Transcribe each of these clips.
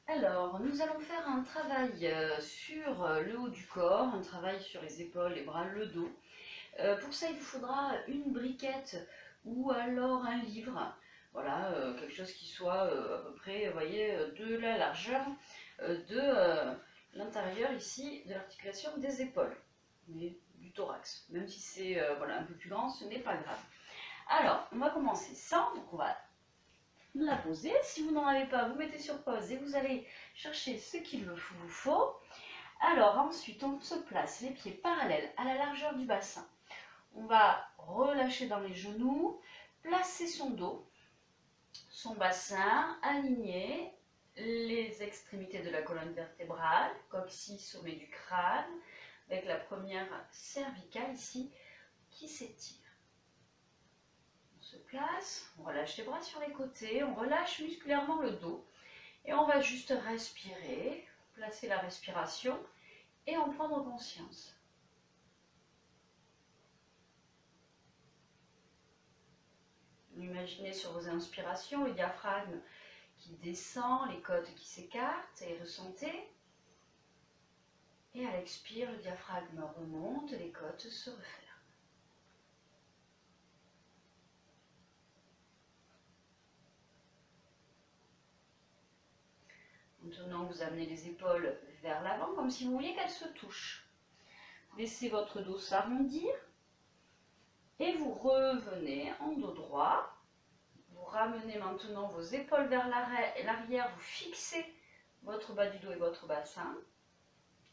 Alors, nous allons faire un travail sur le haut du corps, un travail sur les épaules, les bras, le dos. Pour ça, il vous faudra une briquette ou alors un livre. Voilà, quelque chose qui soit à peu près, vous voyez, de la largeur de l'intérieur ici de l'articulation des épaules, mais du thorax. Même si c'est voilà, un peu plus grand, ce n'est pas grave. Alors, on va commencer ça. Donc, on va la poser. Si vous n'en avez pas, vous mettez sur pause et vous allez chercher ce qu'il vous faut. Alors ensuite, on se place les pieds parallèles à la largeur du bassin. On va relâcher dans les genoux, placer son dos, son bassin, aligner les extrémités de la colonne vertébrale, coccyx, sommet du crâne, avec la première cervicale ici qui s'étire. Se place, on relâche les bras sur les côtés, on relâche musculairement le dos et on va juste respirer, placer la respiration et en prendre conscience. Imaginez sur vos inspirations le diaphragme qui descend, les côtes qui s'écartent et ressentez. Et à l'expire, le diaphragme remonte, les côtes se referment. Maintenant, vous amenez les épaules vers l'avant, comme si vous vouliez qu'elles se touchent. Laissez votre dos s'arrondir et vous revenez en dos droit. Vous ramenez maintenant vos épaules vers l'arrière, vous fixez votre bas du dos et votre bassin,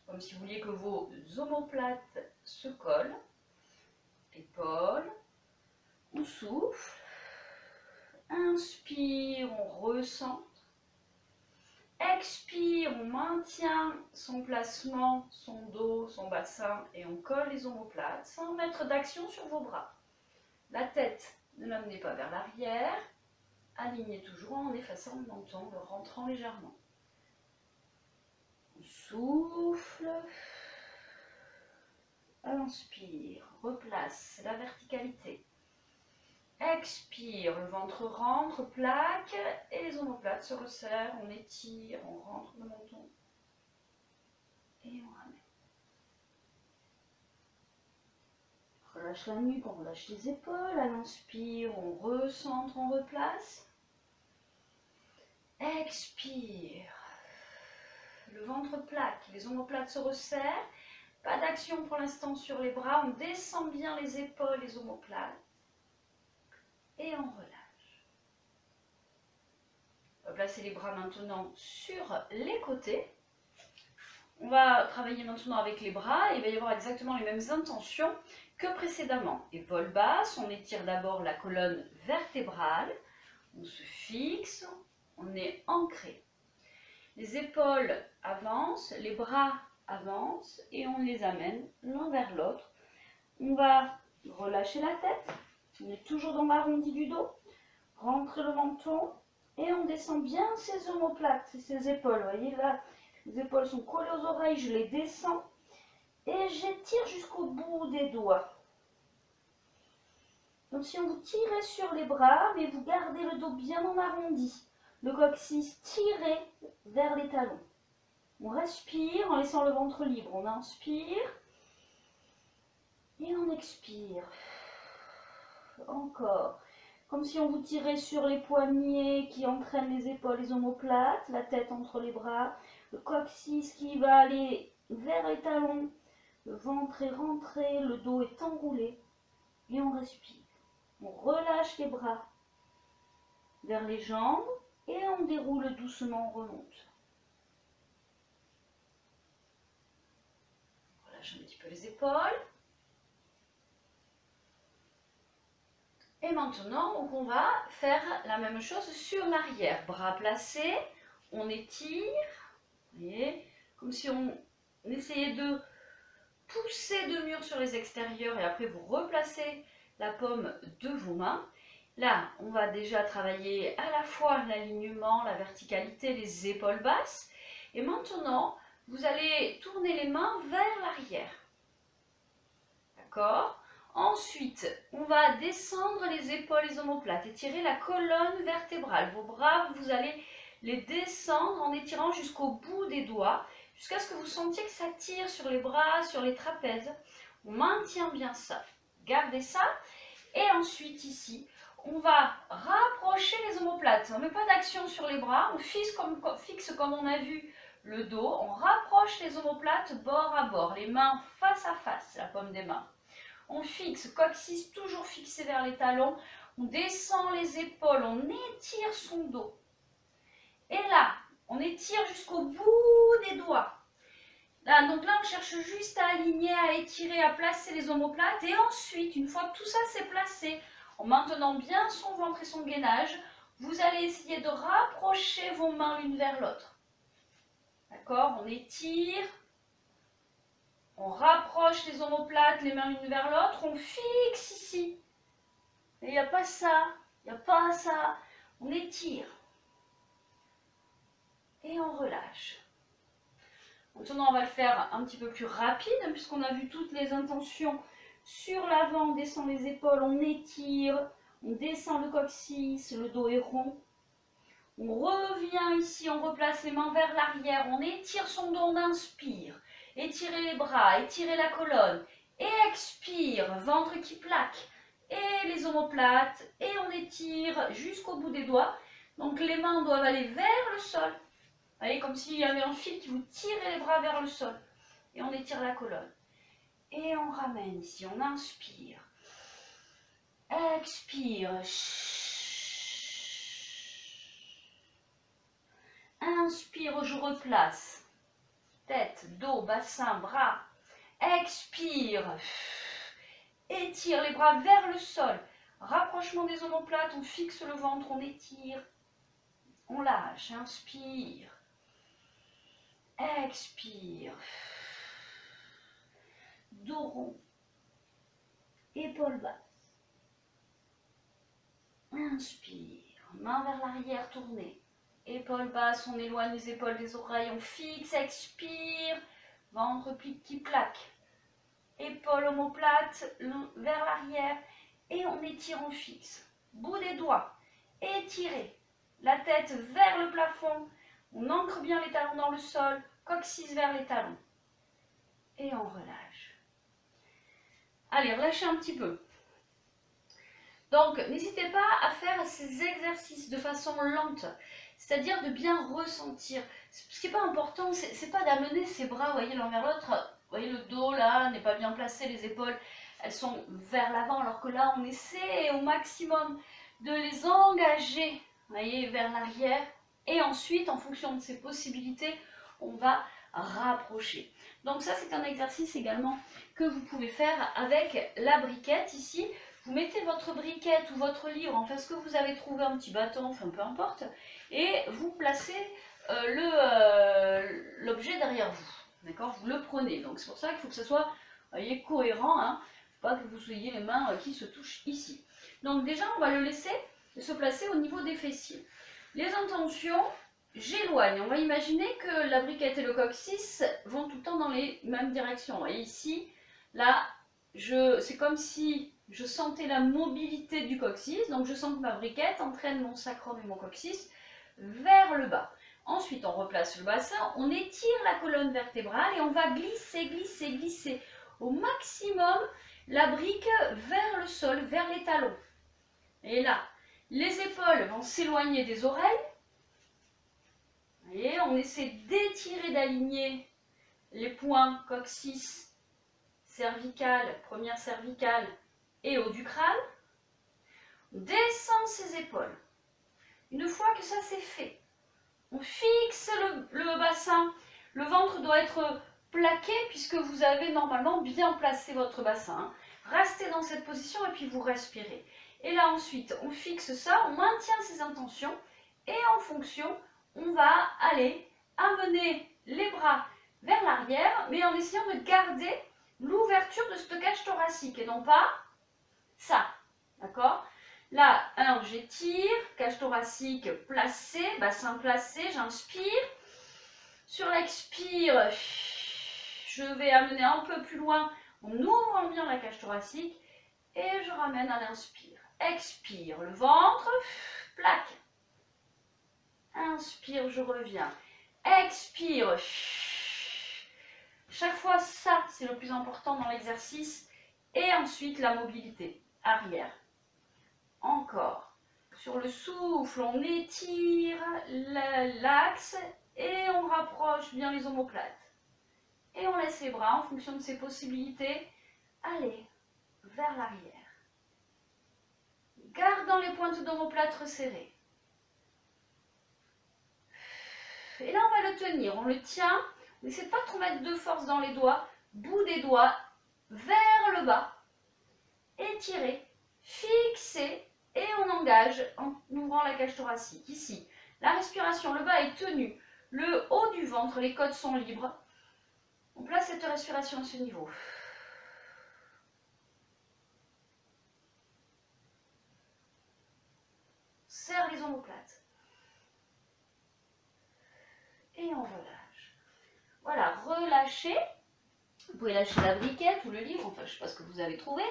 comme si vous vouliez que vos omoplates se collent. Épaules, on souffle, inspire, on ressent. Expire, on maintient son placement, son dos, son bassin et on colle les omoplates sans mettre d'action sur vos bras. La tête, ne l'amenez pas vers l'arrière, alignez toujours en effaçant le menton, le rentrant légèrement. On souffle, inspire, replace la verticalité. Expire, le ventre rentre, plaque et les omoplates se resserrent, on étire, on rentre le menton et on ramène. Relâche la nuque, on relâche les épaules, à l'inspire, on recentre, on replace. Expire, le ventre plaque, les omoplates se resserrent, pas d'action pour l'instant sur les bras, on descend bien les épaules, les omoplates. Et on relâche. On va placer les bras maintenant sur les côtés. On va travailler maintenant avec les bras et il va y avoir exactement les mêmes intentions que précédemment. Épaules basses, on étire d'abord la colonne vertébrale, on se fixe, on est ancré. Les épaules avancent, les bras avancent et on les amène l'un vers l'autre. On va relâcher la tête. On est toujours dans l'arrondi du dos, rentrez le menton et on descend bien ses omoplates, ses épaules. Vous voyez là, les épaules sont collées aux oreilles, je les descends et j'étire jusqu'au bout des doigts. Donc si on vous tirez sur les bras, mais vous gardez le dos bien en arrondi, le coccyx tiré vers les talons. On respire en laissant le ventre libre, on inspire et on expire. Encore, comme si on vous tirait sur les poignets qui entraînent les épaules, les omoplates, la tête entre les bras, le coccyx qui va aller vers les talons, le ventre est rentré, le dos est enroulé et on respire. On relâche les bras vers les jambes et on déroule doucement, on remonte. On relâche un petit peu les épaules. Et maintenant, donc on va faire la même chose sur l'arrière. Bras placés, on étire, vous voyez, comme si on essayait de pousser deux murs sur les extérieurs et après vous replacez la paume de vos mains. Là, on va déjà travailler à la fois l'alignement, la verticalité, les épaules basses. Et maintenant, vous allez tourner les mains vers l'arrière. D'accord ? Ensuite, on va descendre les épaules, les omoplates, étirer la colonne vertébrale. Vos bras, vous allez les descendre en étirant jusqu'au bout des doigts, jusqu'à ce que vous sentiez que ça tire sur les bras, sur les trapèzes. On maintient bien ça. Gardez ça. Et ensuite, ici, on va rapprocher les omoplates. On ne met pas d'action sur les bras, on fixe comme on a vu le dos. On rapproche les omoplates bord à bord, les mains face à face, la paume des mains. On fixe, coccyx toujours fixé vers les talons. On descend les épaules, on étire son dos. Et là, on étire jusqu'au bout des doigts. Là, donc là, on cherche juste à aligner, à étirer, à placer les omoplates. Et ensuite, une fois que tout ça s'est placé, en maintenant bien son ventre et son gainage, vous allez essayer de rapprocher vos mains l'une vers l'autre. D'accord? On étire, on rapproche les omoplates, les mains l'une vers l'autre, on fixe ici. Et il n'y a pas ça, il n'y a pas ça. On étire. Et on relâche. Maintenant, on va le faire un petit peu plus rapide, puisqu'on a vu toutes les intentions sur l'avant. On descend les épaules, on étire, on descend le coccyx, le dos est rond. On revient ici, on replace les mains vers l'arrière, on étire son dos, on inspire. Étirez les bras, étirez la colonne. Et expire, ventre qui plaque. Et les omoplates, et on étire jusqu'au bout des doigts. Donc les mains doivent aller vers le sol. Vous voyez, comme s'il y avait un fil qui vous tirait les bras vers le sol. Et on étire la colonne. Et on ramène ici, on inspire. Expire. Inspire, je replace. Tête, dos, bassin, bras. Expire. Étire les bras vers le sol. Rapprochement des omoplates, on fixe le ventre, on étire. On lâche, inspire. Expire. Dos rond. Épaules basses. Inspire. Main vers l'arrière tournée. Épaules basses, on éloigne les épaules des oreilles, on fixe, expire. Ventre qui plaque. Épaules omoplates vers l'arrière. Et on étire, on fixe. Bout des doigts. Étirez. La tête vers le plafond. On ancre bien les talons dans le sol. Coccyx vers les talons. Et on relâche. Allez, relâchez un petit peu. Donc, n'hésitez pas à faire ces exercices de façon lente. C'est-à-dire de bien ressentir. Ce qui n'est pas important, c'est pas d'amener ses bras, vous voyez, l'un vers l'autre. Vous voyez, le dos, là, n'est pas bien placé. Les épaules, elles sont vers l'avant. Alors que là, on essaie au maximum de les engager, vous voyez, vers l'arrière. Et ensuite, en fonction de ses possibilités, on va rapprocher. Donc ça, c'est un exercice également que vous pouvez faire avec la briquette ici. Vous mettez votre briquette ou votre livre, enfin ce que vous avez trouvé, un petit bâton, enfin peu importe, et vous placez l'objet derrière vous. D'accord? Vous le prenez. Donc c'est pour ça qu'il faut que ce soit, vous voyez, cohérent, hein. Faut pas que vous soyez les mains qui se touchent ici. Donc déjà, on va le laisser se placer au niveau des fessiers. Les intentions, j'éloigne. On va imaginer que la briquette et le coccyx vont tout le temps dans les mêmes directions. Et ici, là, c'est comme si je sentais la mobilité du coccyx. Donc je sens que ma briquette entraîne mon sacrum et mon coccyx vers le bas. Ensuite, on replace le bassin, on étire la colonne vertébrale et on va glisser, glisser, glisser au maximum la brique vers le sol, vers les talons. Et là, les épaules vont s'éloigner des oreilles. Et on essaie d'étirer, d'aligner les points coccyx, cervical, première cervicale et haut du crâne. On descend ses épaules. Une fois que ça c'est fait, on fixe le bassin. Le ventre doit être plaqué puisque vous avez normalement bien placé votre bassin. Restez dans cette position et puis vous respirez. Et là ensuite, on fixe ça, on maintient ses intentions et en fonction, on va aller amener les bras vers l'arrière, mais en essayant de garder l'ouverture de ce cage thoracique et non pas ça. D'accord? Là, j'étire, cage thoracique placée, bassin placé, j'inspire. Sur l'expire, je vais amener un peu plus loin en ouvrant bien la cage thoracique et je ramène à l'inspire. Expire, le ventre, plaque. Inspire, je reviens. Expire. Chaque fois, ça, c'est le plus important dans l'exercice. Et ensuite, la mobilité. Arrière. Encore. Sur le souffle, on étire l'axe et on rapproche bien les omoplates. Et on laisse les bras en fonction de ses possibilités aller vers l'arrière. Gardant les pointes d'omoplate resserrées. Et là, on va le tenir. On le tient. N'essayez pas de trop mettre de force dans les doigts. Bout des doigts vers le bas. Étirez. Fixez. Et on engage en ouvrant la cage thoracique. Ici, la respiration, le bas est tenu. Le haut du ventre, les côtes sont libres. On place cette respiration à ce niveau. Serre les omoplates. Et on relâche. Voilà, relâchez. Vous pouvez lâcher la briquette ou le livre, enfin je ne sais pas ce que vous avez trouvé.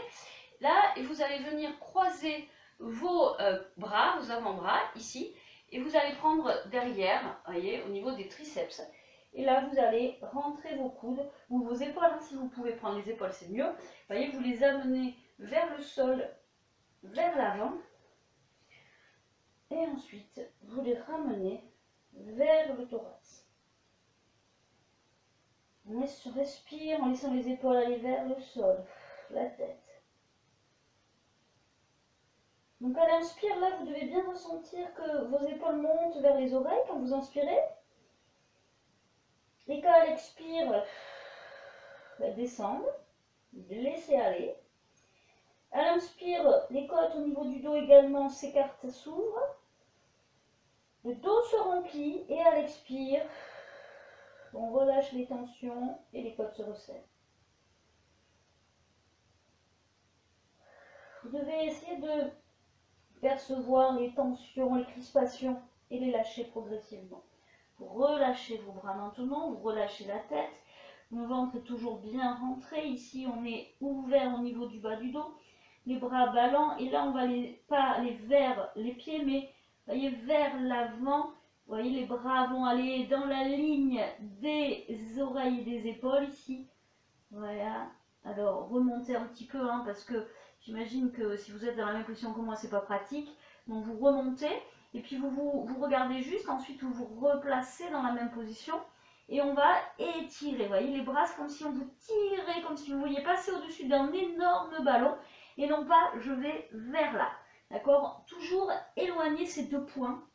Là, et vous allez venir croiser vos bras, vos avant-bras, ici. Et vous allez prendre derrière, voyez, au niveau des triceps. Et là, vous allez rentrer vos coudes, ou vos épaules, hein, si vous pouvez prendre les épaules, c'est mieux. Vous voyez, vous les amenez vers le sol, vers l'avant. Et ensuite, vous les ramenez vers le thorax. On respire en laissant les épaules aller vers le sol, la tête. Donc à l'inspire, là, vous devez bien ressentir que vos épaules montent vers les oreilles quand vous inspirez. Et quand l'expire, elles descendent, laissez aller. À l'inspire, les côtes au niveau du dos également s'écartent, s'ouvrent. Le dos se remplit et à l'expire, on relâche les tensions et les côtes se resserrent. Vous devez essayer de percevoir les tensions, les crispations et les lâcher progressivement. Vous relâchez vos bras maintenant, vous relâchez la tête. Le ventre est toujours bien rentré. Ici, on est ouvert au niveau du bas du dos. Les bras ballants. Et là, on va pas aller vers les pieds, mais voyez, vers l'avant. Vous voyez, les bras vont aller dans la ligne des oreilles et des épaules ici. Voilà. Alors, remontez un petit peu, hein, parce que j'imagine que si vous êtes dans la même position que moi, c'est pas pratique. Donc, vous remontez. Et puis, vous regardez juste. Ensuite, vous vous replacez dans la même position. Et on va étirer. Vous voyez, les bras, c'est comme si on vous tirait, comme si vous vouliez passer au-dessus d'un énorme ballon. Et non pas, je vais vers là. D'accord? Toujours éloigner ces deux points,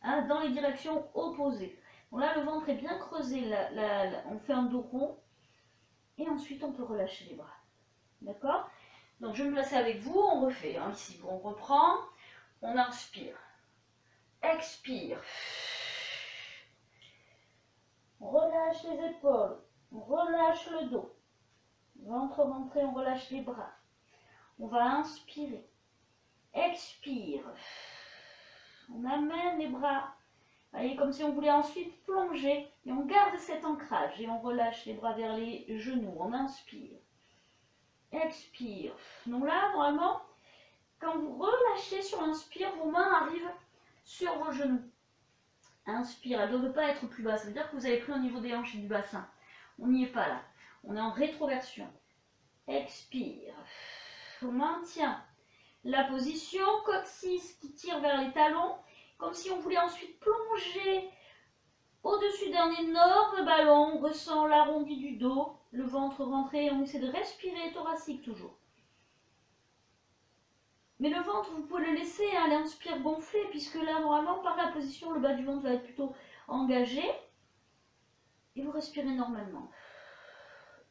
hein, dans les directions opposées. Bon, là, le ventre est bien creusé. On fait un dos rond. Et ensuite, on peut relâcher les bras. D'accord? Donc, je vais me placer avec vous. On refait. Hein, ici, on reprend. On inspire. Expire. On relâche les épaules. On relâche le dos. Ventre rentré, on relâche les bras. On va inspirer. Expire. On amène les bras. Voyez, comme si on voulait ensuite plonger. Et on garde cet ancrage. Et on relâche les bras vers les genoux. On inspire. Expire. Donc là, normalement, quand vous relâchez sur l'inspire, vos mains arrivent sur vos genoux. Inspire. Elle ne doit pas être plus basse. Ça veut dire que vous avez pris au niveau des hanches et du bassin. On n'y est pas là. On est en rétroversion. Expire. On maintient la position, côte 6 qui tire vers les talons, comme si on voulait ensuite plonger au-dessus d'un énorme ballon. On ressent l'arrondi du dos, le ventre rentré, on essaie de respirer thoracique toujours. Mais le ventre, vous pouvez le laisser, hein, l'inspire gonfler, puisque là, normalement, par la position, le bas du ventre va être plutôt engagé. Et vous respirez normalement.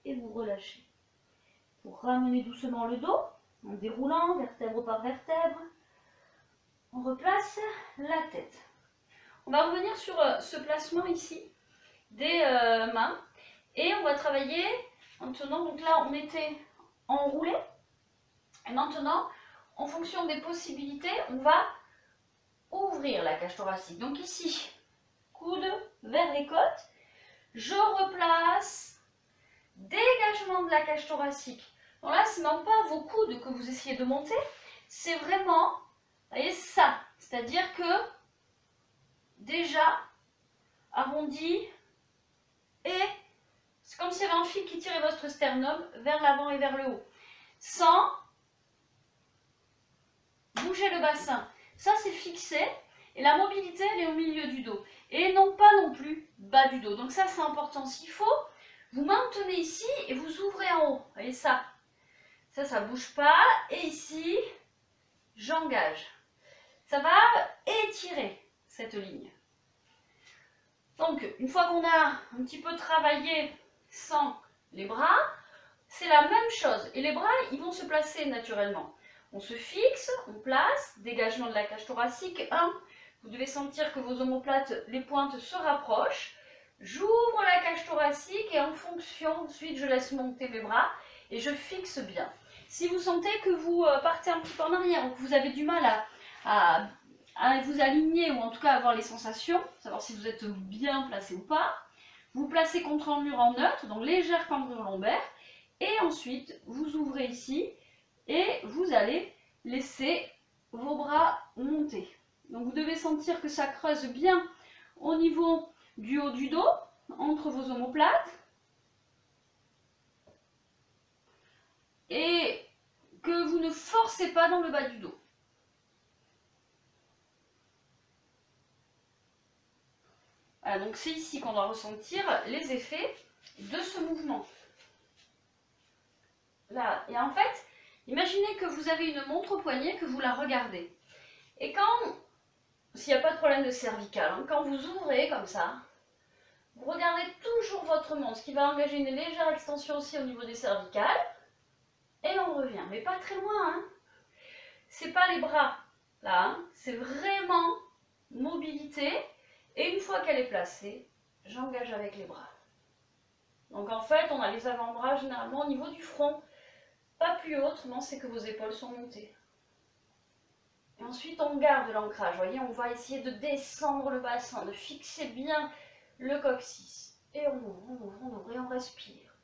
Et vous relâchez. Vous ramenez doucement le dos, en déroulant, vertèbre par vertèbre. On replace la tête. On va revenir sur ce placement ici des mains. Et on va travailler maintenant. Donc là, on était enroulé. Et maintenant, en fonction des possibilités, on va ouvrir la cage thoracique. Donc ici, coude vers les côtes. Je replace. Dégagement de la cage thoracique. Donc là, ce n'est même pas vos coudes que vous essayez de monter. C'est vraiment, vous voyez, ça. C'est-à-dire que déjà arrondi et c'est comme s'il y avait un fil qui tirait votre sternum vers l'avant et vers le haut, sans bouger le bassin. Ça, c'est fixé et la mobilité, elle est au milieu du dos et non pas non plus bas du dos. Donc ça, c'est important. S'il faut, vous maintenez ici et vous ouvrez en haut. Vous voyez ça? Ça bouge pas. Et ici, j'engage. Ça va étirer cette ligne. Donc, une fois qu'on a un petit peu travaillé sans les bras, c'est la même chose. Et les bras, ils vont se placer naturellement. On se fixe, on place, dégagement de la cage thoracique. 1, vous devez sentir que vos omoplates, les pointes se rapprochent. J'ouvre la cage thoracique et en fonction, ensuite je laisse monter mes bras et je fixe bien. Si vous sentez que vous partez un petit peu en arrière ou que vous avez du mal à vous aligner ou en tout cas avoir les sensations, savoir si vous êtes bien placé ou pas, vous placez contre un mur en neutre, donc légère cambrure lombaire, et ensuite vous ouvrez ici et vous allez laisser vos bras monter. Donc vous devez sentir que ça creuse bien au niveau du haut du dos, entre vos omoplates, et que vous ne forcez pas dans le bas du dos. Voilà, donc c'est ici qu'on doit ressentir les effets de ce mouvement. Là, et en fait, imaginez que vous avez une montre au poignet, que vous la regardez. Et quand, s'il n'y a pas de problème de cervical, hein, quand vous ouvrez comme ça, vous regardez toujours votre montre, ce qui va engager une légère extension aussi au niveau des cervicales. Et on revient, mais pas très loin. Hein. C'est pas les bras, là. Hein. C'est vraiment mobilité. Et une fois qu'elle est placée, j'engage avec les bras. Donc en fait, on a les avant-bras généralement au niveau du front. Pas plus haut, autrement c'est que vos épaules sont montées. Et ensuite, on garde l'ancrage. Vous voyez, on va essayer de descendre le bassin, de fixer bien le coccyx. Et on ouvre et on respire.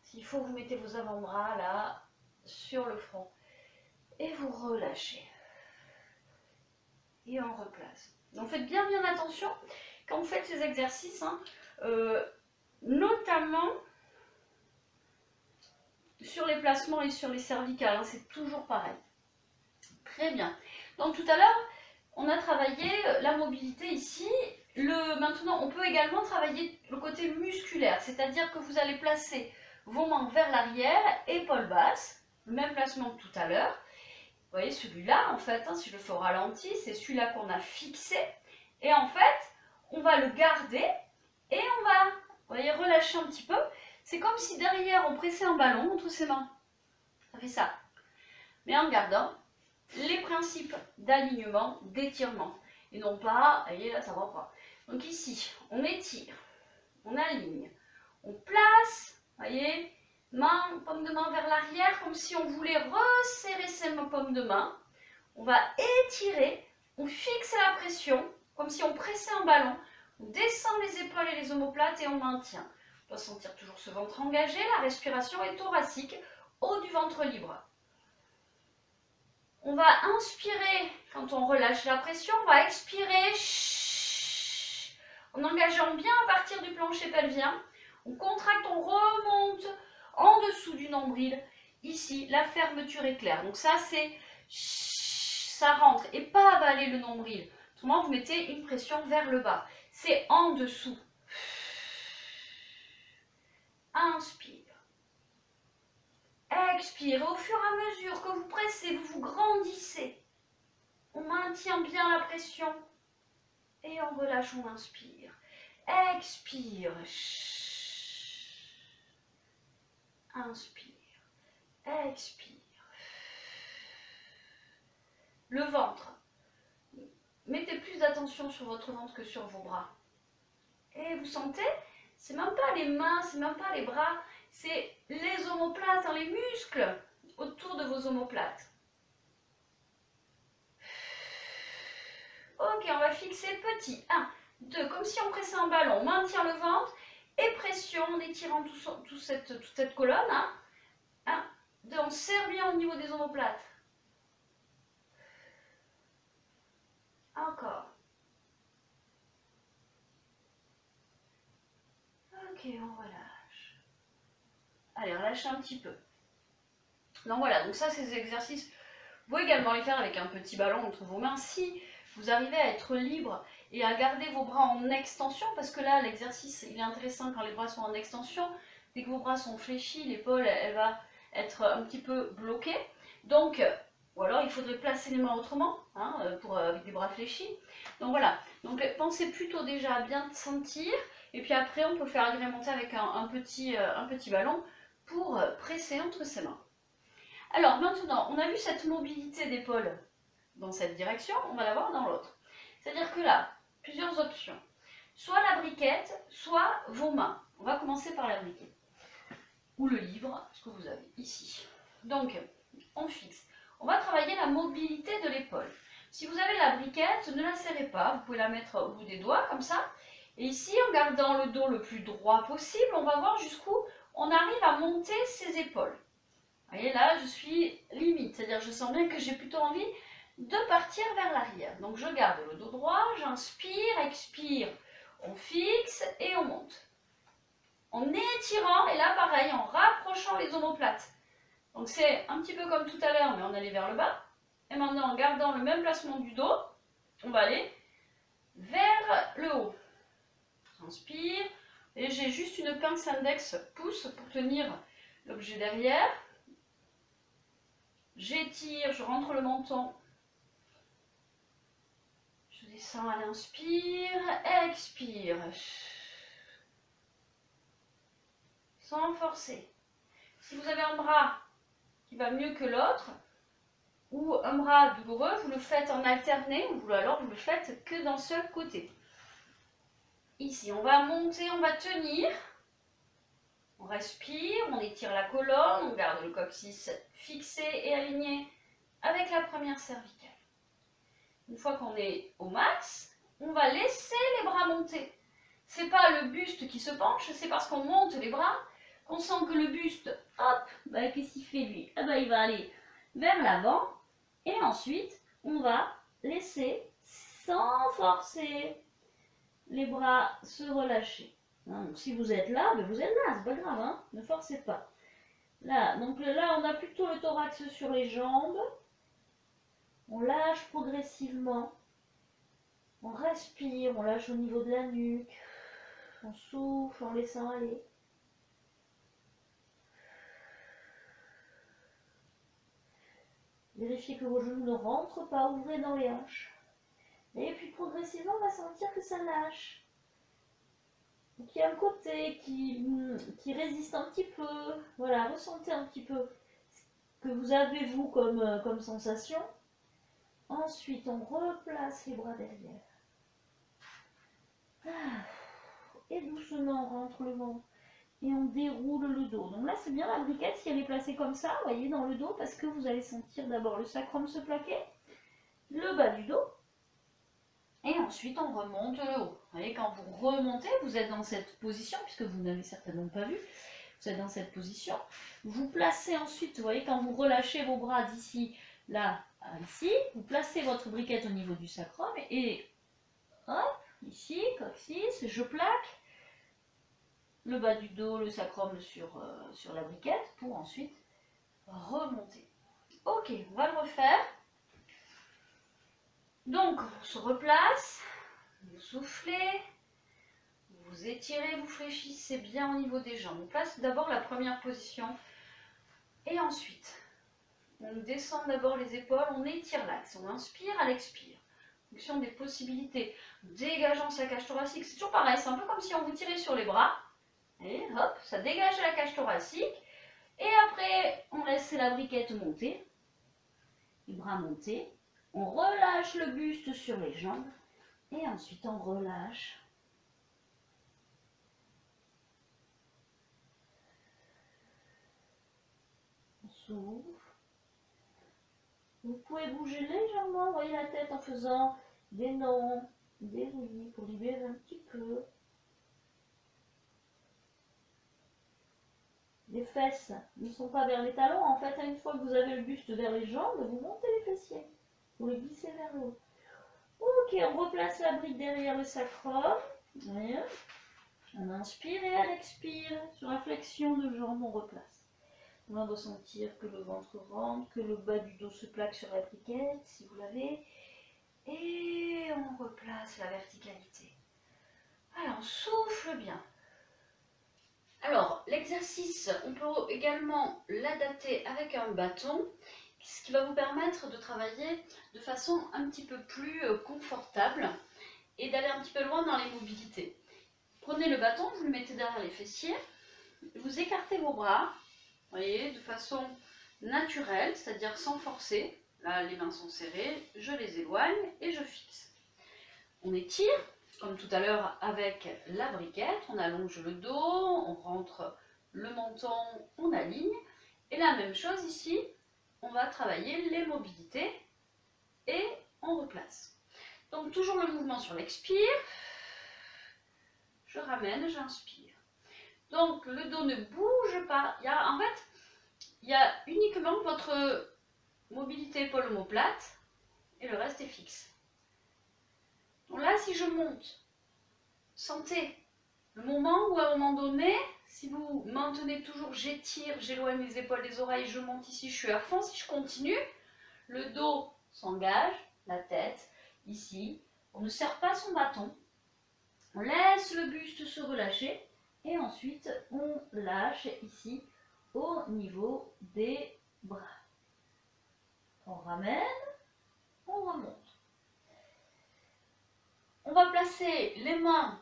S'il faut, vous mettez vos avant-bras là, sur le front. Et vous relâchez. Et on replace. Donc faites bien attention quand vous faites ces exercices, hein, notamment sur les placements et sur les cervicales, hein, c'est toujours pareil. Très bien. Donc tout à l'heure, on a travaillé la mobilité ici. Maintenant, on peut également travailler le côté musculaire, c'est-à-dire que vous allez placer vos mains vers l'arrière, épaules basses, le même placement que tout à l'heure. Vous voyez, celui-là, en fait, hein, si je le fais au ralenti, c'est celui-là qu'on a fixé. Et en fait, on va le garder et on va, vous voyez, relâcher un petit peu. C'est comme si derrière, on pressait un ballon entre ses mains. Ça fait ça. Mais en gardant les principes d'alignement, d'étirement. Et non pas, vous voyez, là, ça ne va pas. Donc ici, on étire, on aligne, on place, vous voyez, paume de main vers l'arrière, comme si on voulait resserrer ses paumes de main. On va étirer, on fixe la pression, comme si on pressait un ballon. On descend les épaules et les omoplates et on maintient. On doit sentir toujours ce ventre engagé, la respiration est thoracique, haut du ventre libre. On va inspirer quand on relâche la pression, on va expirer en engageant bien à partir du plancher pelvien. On contracte, on remonte en dessous du nombril. Ici, la fermeture est claire. Donc ça, c'est ça rentre et pas avaler le nombril. Autrement, vous mettez une pression vers le bas. C'est en dessous. Inspire. Expire. Au fur et à mesure que vous pressez, vous vous grandissez. On maintient bien la pression. Et on relâche, on inspire. Expire. Inspire. Expire. Le ventre. Mettez plus d'attention sur votre ventre que sur vos bras. Et vous sentez, c'est même pas les mains, c'est même pas les bras, c'est les omoplates, hein, les muscles autour de vos omoplates. Ok, on va fixer petit. 1, 2, comme si on pressait un ballon. On maintient le ventre et pression en étirant toute cette colonne. 1, 2, on serre bien au niveau des omoplates. Encore. on relâche. Allez, relâchez un petit peu. Donc voilà, donc ça, ces exercices, vous pouvez également les faire avec un petit ballon entre vos mains. Si vous arrivez à être libre et à garder vos bras en extension, parce que là, l'exercice, il est intéressant quand les bras sont en extension. Dès que vos bras sont fléchis, l'épaule, elle va être un petit peu bloquée. Donc, ou alors il faudrait placer les mains autrement, hein, avec des bras fléchis. Donc voilà, donc pensez plutôt déjà à bien sentir, et puis après on peut faire agrémenter avec un petit ballon pour presser entre ses mains. Alors maintenant, on a vu cette mobilité d'épaule dans cette direction, on va l'avoir dans l'autre. C'est-à-dire que là, plusieurs options. Soit la briquette, soit vos mains. On va commencer par la briquette. Ou le livre, ce que vous avez ici. Donc, on fixe. On va travailler la mobilité de l'épaule. Si vous avez la briquette, ne la serrez pas. Vous pouvez la mettre au bout des doigts, comme ça. Et ici, en gardant le dos le plus droit possible, on va voir jusqu'où on arrive à monter ses épaules. Vous voyez, là, je suis limite. C'est-à-dire, je sens bien que j'ai plutôt envie de partir vers l'arrière. Donc, je garde le dos droit, j'inspire, expire. On fixe et on monte. En étirant, et là, pareil, en rapprochant les omoplates. Donc c'est un petit peu comme tout à l'heure, mais on allait vers le bas. Et maintenant, en gardant le même placement du dos, on va aller vers le haut. J'inspire, et j'ai juste une pince index pouce pour tenir l'objet derrière. J'étire, je rentre le menton. Je descends à l'inspire, expire. Sans forcer. Si vous avez un bras qui va mieux que l'autre, ou un bras douloureux, vous le faites en alterné, ou alors vous le faites que d'un seul côté. Ici, on va monter, on va tenir, on respire, on étire la colonne, on garde le coccyx fixé et aligné avec la première cervicale. Une fois qu'on est au max, on va laisser les bras monter. C'est pas le buste qui se penche, c'est parce qu'on monte les bras qu'on sent que le buste, hop, bah, qu'est-ce qu'il fait lui? Ah bah, il va aller vers l'avant et ensuite on va laisser sans forcer les bras se relâcher. Hein, donc si vous êtes là, ben vous êtes là, c'est pas grave, hein, ne forcez pas. Là, donc là on a plutôt le thorax sur les jambes. On lâche progressivement. On respire, on lâche au niveau de la nuque. On souffle en laissant aller. Vérifiez que vos genoux ne rentrent pas, ouvrez dans les hanches. Et puis progressivement, on va sentir que ça lâche. Donc, il y a un côté qui résiste un petit peu. Voilà, ressentez un petit peu ce que vous avez vous comme sensation. Ensuite, on replace les bras derrière. Et doucement, on rentre le ventre. Et on déroule le dos. Donc là, c'est bien la briquette si elle est placée comme ça, vous voyez, dans le dos, parce que vous allez sentir d'abord le sacrum se plaquer, le bas du dos, et ensuite on remonte le haut. Vous voyez, quand vous remontez, vous êtes dans cette position, puisque vous n'avez certainement pas vu, vous êtes dans cette position. Vous placez ensuite, vous voyez, quand vous relâchez vos bras d'ici, là, à ici, vous placez votre briquette au niveau du sacrum, et hop, ici, coccyx, je plaque le bas du dos, le sacrum sur la briquette pour ensuite remonter. Ok, on va le refaire. Donc, on se replace, vous soufflez, vous étirez, vous fléchissez bien au niveau des jambes. On place d'abord la première position et ensuite, on descend d'abord les épaules, on étire l'axe, on inspire à l'expire. En fonction des possibilités, dégageant sa cage thoracique, c'est toujours pareil, c'est un peu comme si on vous tirait sur les bras. Et hop, ça dégage la cage thoracique. Et après, on laisse la briquette monter. Les bras monter. On relâche le buste sur les jambes. Et ensuite, on relâche. On souffle. Vous pouvez bouger légèrement, vous voyez la tête en faisant des non, des oui, pour libérer un petit peu. Les fesses ne sont pas vers les talons. En fait, une fois que vous avez le buste vers les jambes, vous montez les fessiers. Vous les glissez vers le haut. Ok, on replace la brique derrière le sacrum. Voyez. On inspire et à l'expire, sur la flexion de jambe, on replace. On va ressentir que le ventre rentre, que le bas du dos se plaque sur la briquette, si vous l'avez. Et on replace la verticalité. Alors, on souffle bien. Alors, l'exercice, on peut également l'adapter avec un bâton, ce qui va vous permettre de travailler de façon un petit peu plus confortable et d'aller un petit peu loin dans les mobilités. Prenez le bâton, vous le mettez derrière les fessiers, vous écartez vos bras, voyez, de façon naturelle, c'est-à-dire sans forcer. Là, les mains sont serrées, je les éloigne et je fixe. On étire, comme tout à l'heure avec la briquette, on allonge le dos, on rentre le menton, on aligne. Et la même chose ici, on va travailler les mobilités et on replace. Donc toujours le mouvement sur l'expire, je ramène, j'inspire. Donc le dos ne bouge pas, en fait, il y a uniquement votre mobilité épaule-omoplate et le reste est fixe. Donc là, si je monte, sentez le moment où à un moment donné, si vous maintenez toujours, j'étire, j'éloigne les épaules des oreilles, je monte ici, je suis à fond. Si je continue, le dos s'engage, la tête, ici. On ne serre pas son bâton. On laisse le buste se relâcher et ensuite on lâche ici au niveau des bras. On ramène, on remonte. On va placer les mains.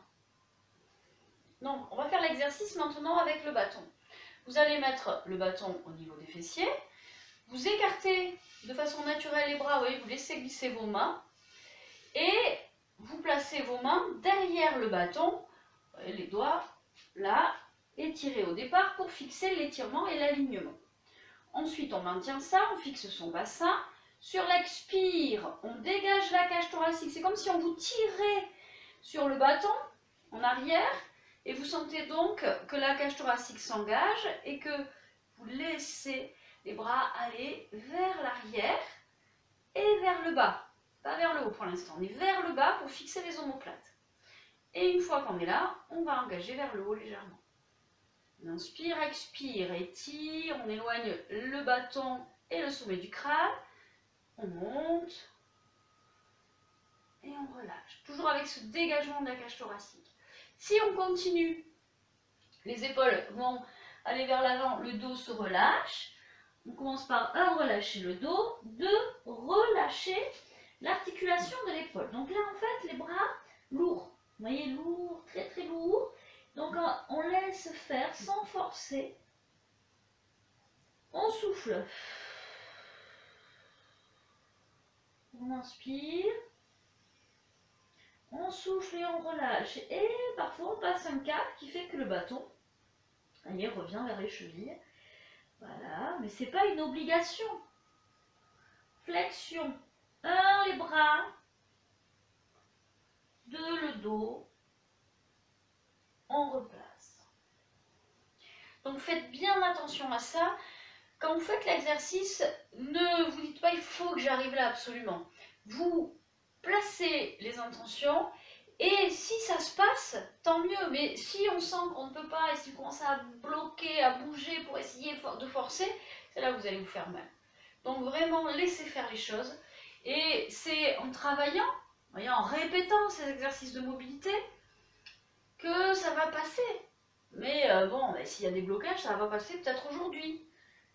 Donc, on va faire l'exercice maintenant avec le bâton. Vous allez mettre le bâton au niveau des fessiers. Vous écartez de façon naturelle les bras, vous voyez, vous laissez glisser vos mains. Et vous placez vos mains derrière le bâton, les doigts là, étirés au départ pour fixer l'étirement et l'alignement. Ensuite, on maintient ça, on fixe son bassin. Sur l'expire, on dégage la cage thoracique. C'est comme si on vous tirait sur le bâton en arrière. Et vous sentez donc que la cage thoracique s'engage et que vous laissez les bras aller vers l'arrière et vers le bas. Pas vers le haut pour l'instant, on est vers le bas pour fixer les omoplates. Et une fois qu'on est là, on va engager vers le haut légèrement. On inspire, expire, étire, on éloigne le bâton et le sommet du crâne. On monte et on relâche. Toujours avec ce dégagement de la cage thoracique. Si on continue, les épaules vont aller vers l'avant, le dos se relâche. On commence par relâcher le dos, 2, relâcher l'articulation de l'épaule. Donc là, en fait, les bras lourds. Vous voyez, lourd, très très lourd. Donc on laisse faire sans forcer. On souffle. On inspire. On souffle et on relâche. Et parfois, on passe un cap qui fait que le bâton, allez, revient vers les chevilles. Voilà, mais ce n'est pas une obligation. Flexion. 1, les bras. 2, le dos. On replace. Donc faites bien attention à ça. Quand vous faites l'exercice, ne vous dites pas il faut que j'arrive là absolument. Vous placez les intentions et si ça se passe, tant mieux. Mais si on sent qu'on ne peut pas et si vous commencez à bloquer, à bouger pour essayer de forcer, c'est là que vous allez vous faire mal. Donc vraiment, laissez faire les choses. Et c'est en travaillant, en répétant ces exercices de mobilité, que ça va passer. Mais bon, s'il y a des blocages, ça va passer peut-être aujourd'hui.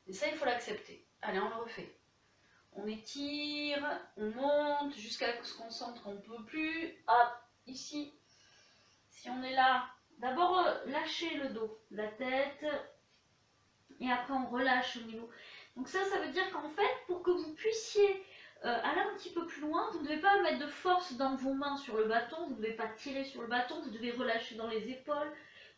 Et ça, il faut l'accepter. Allez, on le refait. On étire, on monte jusqu'à ce qu'on sente qu'on ne peut plus. Hop, ici. Si on est là, d'abord lâchez le dos, la tête. Et après, on relâche au niveau. Donc ça veut dire qu'en fait, pour que vous puissiez aller un petit peu plus loin, vous ne devez pas mettre de force dans vos mains sur le bâton, vous ne devez pas tirer sur le bâton, vous devez relâcher dans les épaules,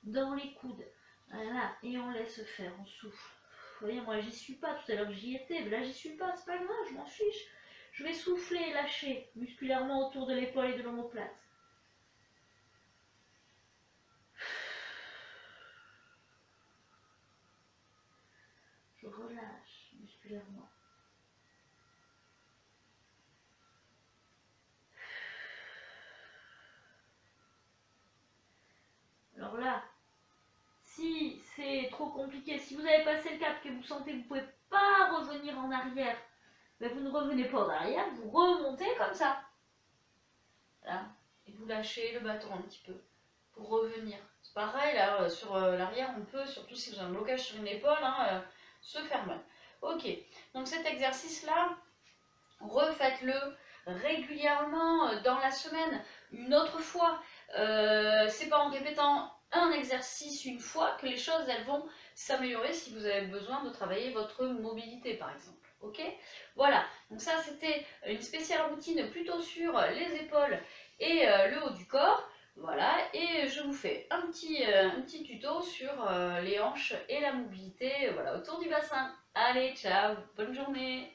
dans les coudes. Voilà, et on laisse faire, on souffle. Vous voyez, moi j'y suis pas, tout à l'heure j'y étais, mais là j'y suis pas, c'est pas grave, je m'en fiche. Je vais souffler et lâcher musculairement autour de l'épaule et de l'omoplate. Je relâche musculairement. Alors là, compliqué. Si vous avez passé le cap, que vous sentez que vous ne pouvez pas revenir en arrière, ben vous ne revenez pas en arrière, vous remontez comme ça. Voilà. Et vous lâchez le bâton un petit peu pour revenir. C'est pareil, là, sur l'arrière, on peut, surtout si vous avez un blocage sur une épaule, hein, se faire mal. Ok, donc cet exercice-là, refaites-le régulièrement dans la semaine, une autre fois. C'est pas en répétant un exercice une fois que les choses elles vont s'améliorer si vous avez besoin de travailler votre mobilité par exemple. Ok, voilà, donc ça c'était une spéciale routine plutôt sur les épaules et le haut du corps. Voilà, et je vous fais un petit tuto sur les hanches et la mobilité, voilà, autour du bassin. Allez, ciao, bonne journée.